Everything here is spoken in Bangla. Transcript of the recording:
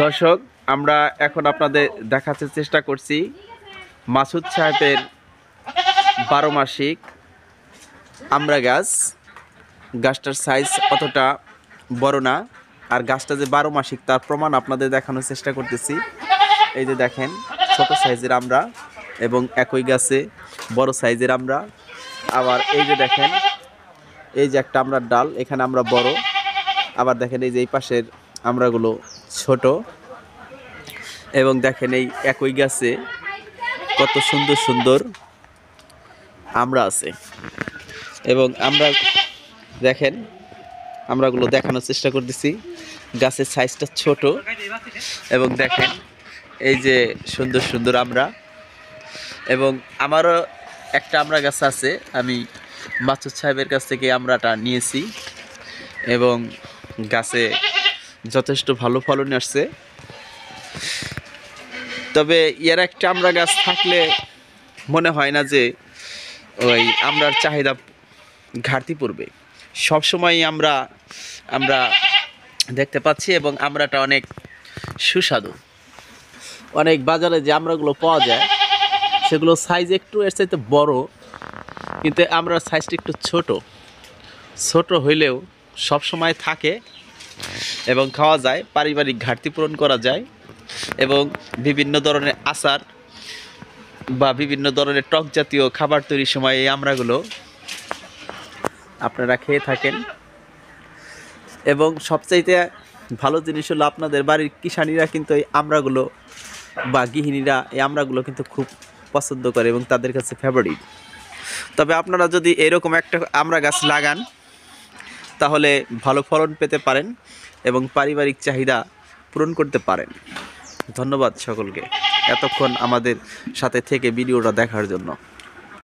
দর্শক, আমরা এখন আপনাদের দেখাতে চেষ্টা করছি মাসুদ সাহেবের 12 মাসিক আমরা গাছটার সাইজ অতটা বড় না, আর গাছটা যে 12 মাসিক তার প্রমাণ আপনাদের দেখানোর চেষ্টা করতেছি। এই যে দেখেন, ছোট সাইজের আমরা এবং একই গাছে বড় সাইজের আমরা। আবার এই যে দেখেন, এই যে একটা আমরার ডাল, এখানে আমরা বড়। আবার দেখেন এই যে এই পাশের আমরাগুলো ছোট। এবং দেখেন এই একই গাছে কত সুন্দর সুন্দর আমরা আছে। এবং আমরা দেখেন, আমরাগুলো দেখানোর চেষ্টা করতেছি। গাছের সাইজটা ছোট এবং দেখেন এই যে সুন্দর সুন্দর আমরা। এবং আমারও একটা আমরা গাছ আছে, আমি মাসুদ সাহেবের কাছ থেকে আমরাটা নিয়েছি এবং গাছে যথেষ্ট ভালো ফলন আসছে। তবে এর একটা আমরা গাছ থাকলে মনে হয় না যে ওই আমরার চাহিদা ঘাটতি পড়বে। সবসময় আমরা দেখতে পাচ্ছি এবং আমরাটা অনেক সুস্বাদু। অনেক বাজারে যে আমরাগুলো পাওয়া যায় সেগুলো সাইজ একটু এর চাইতে বড়, কিন্তু আমরার সাইজটা একটু ছোট হইলেও সব সময় থাকে এবং খাওয়া যায়, পারিবারিক ঘাটতি পূরণ করা যায় এবং বিভিন্ন ধরনের আচার বা বিভিন্ন ধরনের টক জাতীয় খাবার তৈরির সময় এই আমড়াগুলো আপনারা খেয়ে থাকেন। এবং সবচাইতে ভালো জিনিস হলো আপনাদের বাড়ির কিষানীরা কিন্তু এই আমড়াগুলো বা গৃহিণীরা এই আমড়াগুলো কিন্তু খুব পছন্দ করে এবং তাদের কাছে ফেভারিট। তবে আপনারা যদি এরকম একটা আমড়া গাছ লাগান তাহলে ভালো ফলন পেতে পারেন এবং পারিবারিক চাহিদা পূরণ করতে পারেন। ধন্যবাদ সকলকে এতক্ষণ আমাদের সাথে থেকে ভিডিওটা দেখার জন্য।